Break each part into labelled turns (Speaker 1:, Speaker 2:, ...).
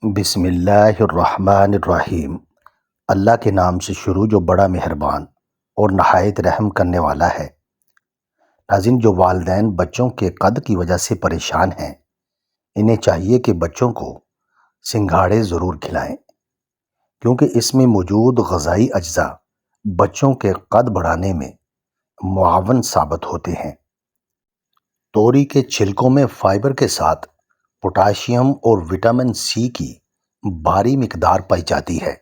Speaker 1: بسم اللہ الرحمن الرحیم۔ اللہ کے نام سے شروع جو بڑا مہربان اور نہایت رحم کرنے والا ہے۔ ناظرین، جو والدین بچوں کے قد کی وجہ سے پریشان ہیں، انہیں چاہیے کہ بچوں کو سنگھاڑے ضرور کھلائیں، کیونکہ اس میں موجود غذائی اجزاء بچوں کے قد بڑھانے میں معاون ثابت ہوتے ہیں۔ توری کے چھلکوں میں فائبر کے ساتھ پوٹاشیم اور وٹامن سی کی بھاری مقدار پائی جاتی ہے۔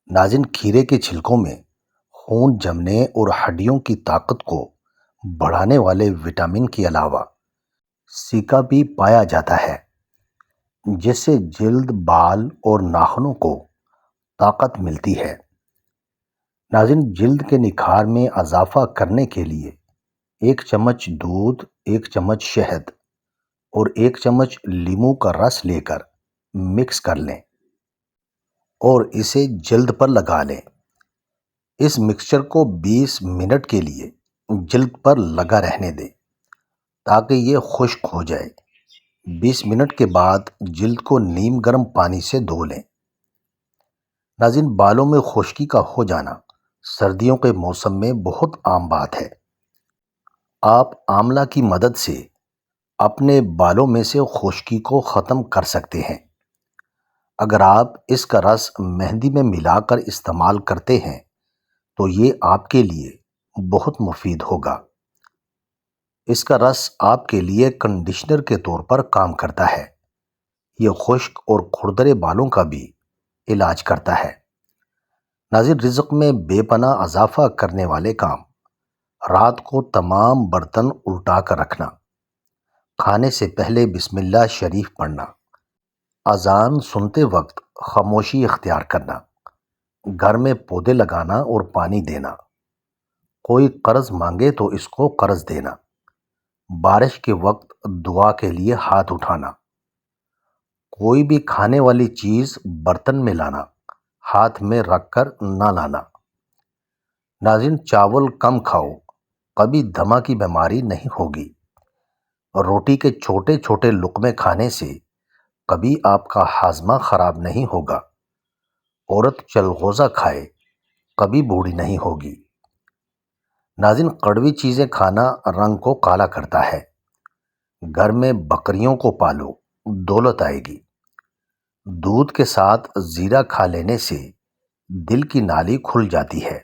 Speaker 1: ناظرین، کھیرے کے چھلکوں میں خون جمنے اور ہڈیوں کی طاقت کو بڑھانے والے وٹامن کے علاوہ سی کا بھی پایا جاتا ہے، جس سے جلد، بال اور ناخنوں کو طاقت ملتی ہے۔ ناظرین، جلد کے نکھار میں اضافہ کرنے کے لیے 1 چمچ دودھ، 1 چمچ شہد اور 1 چمچ لیموں کا رس لے کر مکس کر لیں اور اسے جلد پر لگا لیں۔ اس مکسچر کو 20 منٹ کے لیے جلد پر لگا رہنے دیں تاکہ یہ خشک ہو جائے۔ 20 منٹ کے بعد جلد کو نیم گرم پانی سے دھو لیں۔ ناظرین، بالوں میں خشکی کا ہو جانا سردیوں کے موسم میں بہت عام بات ہے۔ آپ آملہ کی مدد سے اپنے بالوں میں سے خشکی کو ختم کر سکتے ہیں۔ اگر آپ اس کا رس مہندی میں ملا کر استعمال کرتے ہیں تو یہ آپ کے لیے بہت مفید ہوگا۔ اس کا رس آپ کے لیے کنڈیشنر کے طور پر کام کرتا ہے۔ یہ خشک اور کھردرے بالوں کا بھی علاج کرتا ہے۔ ناظرین، رزق میں بے پناہ اضافہ کرنے والے کام: رات کو تمام برتن الٹا کر رکھنا، کھانے سے پہلے بسم اللہ شریف پڑھنا، اذان سنتے وقت خاموشی اختیار کرنا، گھر میں پودے لگانا اور پانی دینا، کوئی قرض مانگے تو اس کو قرض دینا، بارش کے وقت دعا کے لیے ہاتھ اٹھانا، کوئی بھی کھانے والی چیز برتن میں لانا، ہاتھ میں رکھ کر نہ لانا۔ ناظرین، چاول کم کھاؤ، کبھی دمہ کی بیماری نہیں ہوگی۔ روٹی کے چھوٹے چھوٹے لقمے کھانے سے کبھی آپ کا ہاضمہ خراب نہیں ہوگا۔ عورت چلغوزہ کھائے، کبھی بوڑھی نہیں ہوگی۔ ناظرین، کڑوی چیزیں کھانا رنگ کو کالا کرتا ہے۔ گھر میں بکریوں کو پالو، دولت آئے گی۔ دودھ کے ساتھ زیرہ کھا لینے سے دل کی نالی کھل جاتی ہے۔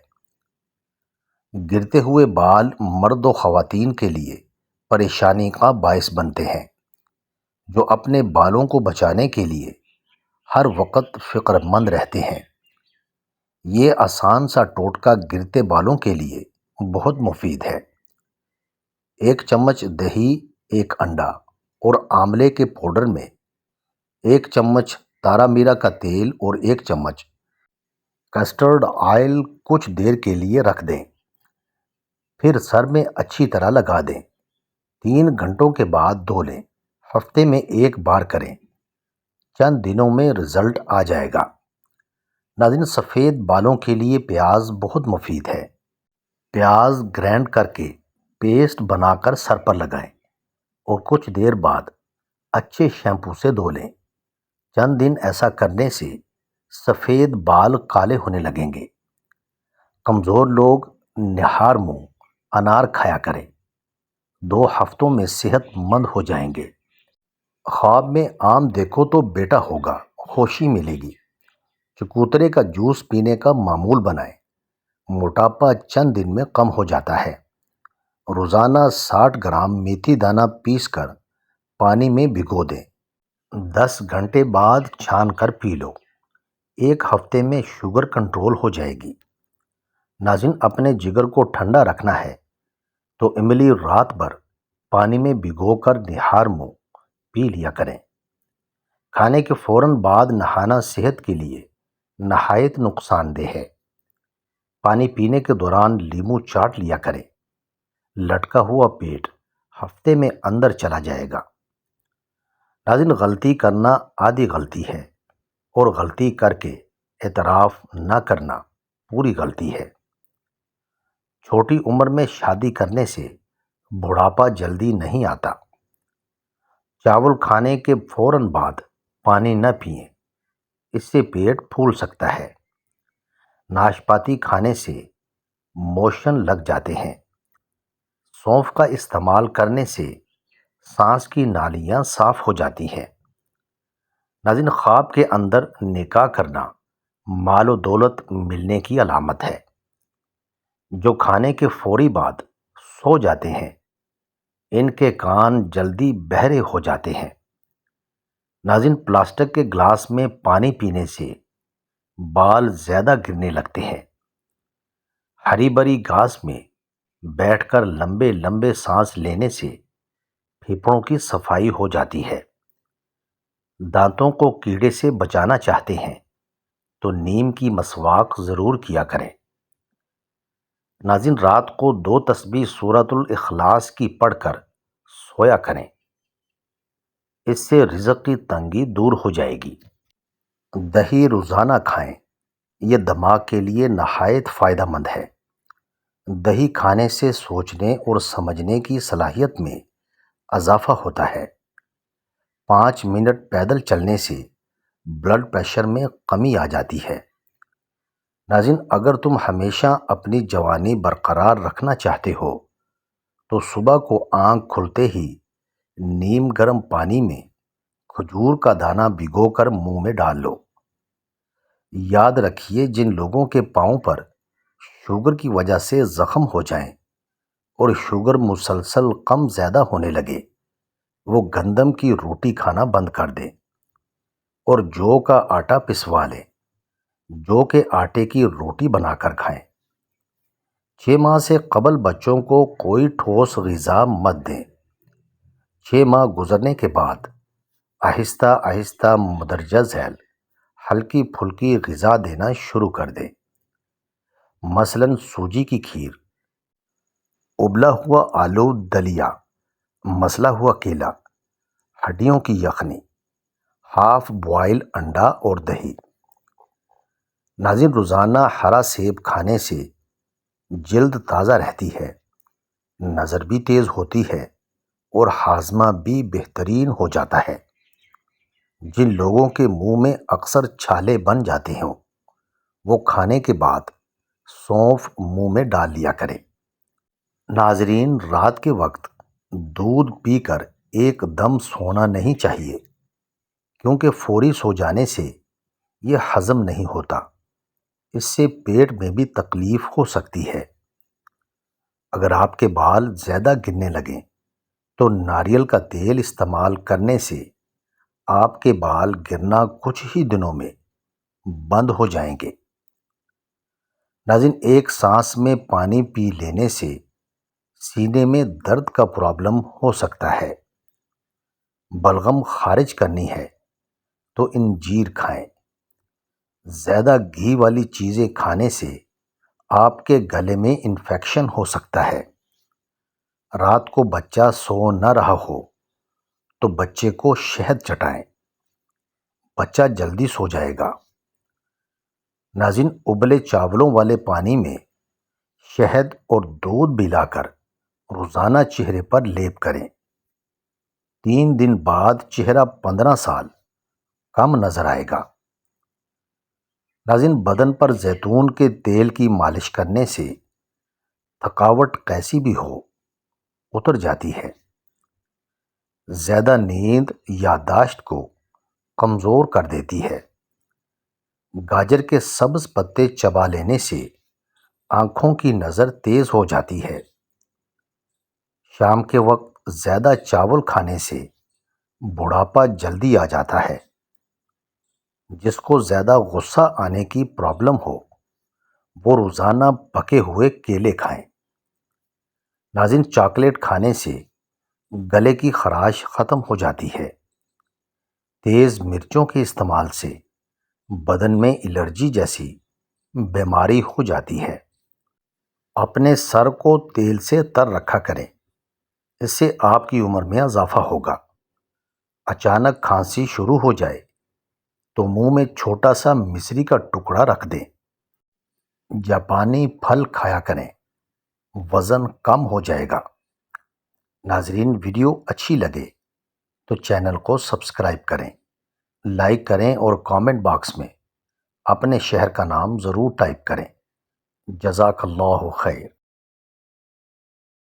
Speaker 1: گرتے ہوئے بال مرد و خواتین کے لیے پریشانی کا باعث بنتے ہیں، جو اپنے بالوں کو بچانے کے لیے ہر وقت فکر مند رہتے ہیں۔ یہ آسان سا ٹوٹکا گرتے بالوں کے لیے بہت مفید ہے۔ 1 چمچ دہی، 1 انڈا اور آملے کے پاؤڈر میں 1 چمچ تارا میرا کا تیل اور 1 چمچ کسٹرڈ آئل کچھ دیر کے لیے رکھ دیں، پھر سر میں اچھی طرح لگا دیں۔ 3 گھنٹوں کے بعد دھو لیں۔ ہفتے میں 1 بار کریں، چند دنوں میں رزلٹ آ جائے گا۔ ناظرین، سفید بالوں کے لیے پیاز بہت مفید ہے۔ پیاز گرائنڈ کر کے پیسٹ بنا کر سر پر لگائیں اور کچھ دیر بعد اچھے شیمپو سے دھو لیں۔ چند دن ایسا کرنے سے سفید بال کالے ہونے لگیں گے۔ کمزور لوگ نہار منہ انار کھایا کریں، 2 ہفتوں میں صحت مند ہو جائیں گے۔ خواب میں آم دیکھو تو بیٹا ہوگا، خوشی ملے گی۔ چکوترے کا جوس پینے کا معمول بنائیں، موٹاپا چند دن میں کم ہو جاتا ہے۔ روزانہ 60 گرام میتھی دانہ پیس کر پانی میں بھگو دیں، 10 گھنٹے بعد چھان کر پی لو۔ 1 ہفتے میں شوگر کنٹرول ہو جائے گی۔ ناظرین، اپنے جگر کو ٹھنڈا رکھنا ہے تو املی رات بھر پانی میں بھگو کر نہار منہ پی لیا کریں۔ کھانے کے فوراً بعد نہانا صحت کے لیے نہایت نقصان دہ ہے۔ پانی پینے کے دوران لیموں چاٹ لیا کریں۔ لٹکا ہوا پیٹ ہفتے میں اندر چلا جائے گا۔ ناظرین، غلطی کرنا آدھی غلطی ہے اور غلطی کر کے اعتراف نہ کرنا پوری غلطی ہے۔ چھوٹی عمر میں شادی کرنے سے بڑھاپا جلدی نہیں آتا۔ چاول کھانے کے فوراً بعد پانی نہ پئیں، اس سے پیٹ پھول سکتا ہے۔ ناشپاتی کھانے سے موشن لگ جاتے ہیں۔ سونف کا استعمال کرنے سے سانس کی نالیاں صاف ہو جاتی ہیں۔ ناظرین، خواب کے اندر نکاح کرنا مال و دولت ملنے کی علامت ہے۔ جو کھانے کے فوری بعد سو جاتے ہیں ان کے کان جلدی بہرے ہو جاتے ہیں۔ ناظرین، پلاسٹک کے گلاس میں پانی پینے سے بال زیادہ گرنے لگتے ہیں۔ ہری بھری گھاس میں بیٹھ کر لمبے لمبے سانس لینے سے پھیپھڑوں کی صفائی ہو جاتی ہے۔ دانتوں کو کیڑے سے بچانا چاہتے ہیں تو نیم کی مسواک ضرور کیا کریں۔ ناظرین، رات کو 2 تسبیح سورۃ الاخلاص کی پڑھ کر سویا کریں، اس سے رزق کی تنگی دور ہو جائے گی۔ دہی روزانہ کھائیں، یہ دماغ کے لیے نہایت فائدہ مند ہے۔ دہی کھانے سے سوچنے اور سمجھنے کی صلاحیت میں اضافہ ہوتا ہے۔ 5 منٹ پیدل چلنے سے بلڈ پریشر میں کمی آ جاتی ہے۔ ناظرین، اگر تم ہمیشہ اپنی جوانی برقرار رکھنا چاہتے ہو تو صبح کو آنکھ کھلتے ہی نیم گرم پانی میں کھجور کا دانہ بھگو کر منہ میں ڈال لو۔ یاد رکھیے، جن لوگوں کے پاؤں پر شوگر کی وجہ سے زخم ہو جائیں اور شوگر مسلسل کم زیادہ ہونے لگے، وہ گندم کی روٹی کھانا بند کر دیں اور جو کا آٹا پسوا لیں۔ جو کے آٹے کی روٹی بنا کر کھائیں۔ 6 ماہ سے قبل بچوں کو کوئی ٹھوس غذا مت دیں۔ 6 ماہ گزرنے کے بعد آہستہ آہستہ مندرجہ ذیل ہلکی پھلکی غذا دینا شروع کر دیں، مثلاً سوجی کی کھیر، ابلا ہوا آلو دلیا، مسلا ہوا کیلا، ہڈیوں کی یخنی، ہاف بوائل انڈا اور دہی۔ ناظرین، روزانہ ہرا سیب کھانے سے جلد تازہ رہتی ہے، نظر بھی تیز ہوتی ہے اور ہاضمہ بھی بہترین ہو جاتا ہے۔ جن لوگوں کے منہ میں اکثر چھالے بن جاتے ہوں وہ کھانے کے بعد سونف منہ میں ڈال لیا کریں۔ ناظرین، رات کے وقت دودھ پی کر ایک دم سونا نہیں چاہیے، کیونکہ فوری سو جانے سے یہ ہضم نہیں ہوتا، اس سے پیٹ میں بھی تکلیف ہو سکتی ہے۔ اگر آپ کے بال زیادہ گرنے لگیں تو ناریل کا تیل استعمال کرنے سے آپ کے بال گرنا کچھ ہی دنوں میں بند ہو جائیں گے۔ ناظرین، ایک سانس میں پانی پی لینے سے سینے میں درد کا پرابلم ہو سکتا ہے۔ بلغم خارج کرنی ہے تو انجیر کھائیں۔ زیادہ گھی والی چیزیں کھانے سے آپ کے گلے میں انفیکشن ہو سکتا ہے۔ رات کو بچہ سو نہ رہا ہو تو بچے کو شہد چٹائیں، بچہ جلدی سو جائے گا۔ ناظرین، ابلے چاولوں والے پانی میں شہد اور دودھ ملا کر روزانہ چہرے پر لیپ کریں۔ 3 دن بعد چہرہ 15 سال کم نظر آئے گا۔ ناظرین، بدن پر زیتون کے تیل کی مالش کرنے سے تھکاوٹ کیسی بھی ہو اتر جاتی ہے۔ زیادہ نیند یادداشت کو کمزور کر دیتی ہے۔ گاجر کے سبز پتے چبا لینے سے آنکھوں کی نظر تیز ہو جاتی ہے۔ شام کے وقت زیادہ چاول کھانے سے بڑھاپا جلدی آ جاتا ہے۔ جس کو زیادہ غصہ آنے کی پرابلم ہو وہ روزانہ پکے ہوئے کیلے کھائیں۔ ناظرین، چاکلیٹ کھانے سے گلے کی خراش ختم ہو جاتی ہے۔ تیز مرچوں کے استعمال سے بدن میں الرجی جیسی بیماری ہو جاتی ہے۔ اپنے سر کو تیل سے تر رکھا کریں، اس سے آپ کی عمر میں اضافہ ہوگا۔ اچانک کھانسی شروع ہو جائے تو منہ میں چھوٹا سا مصری کا ٹکڑا رکھ دیں۔ جاپانی پھل کھایا کریں، وزن کم ہو جائے گا۔ ناظرین، ویڈیو اچھی لگے تو چینل کو سبسکرائب کریں لائک کریں اور کامنٹ باکس میں اپنے شہر کا نام ضرور ٹائپ کریں۔ جزاک اللہ خیر۔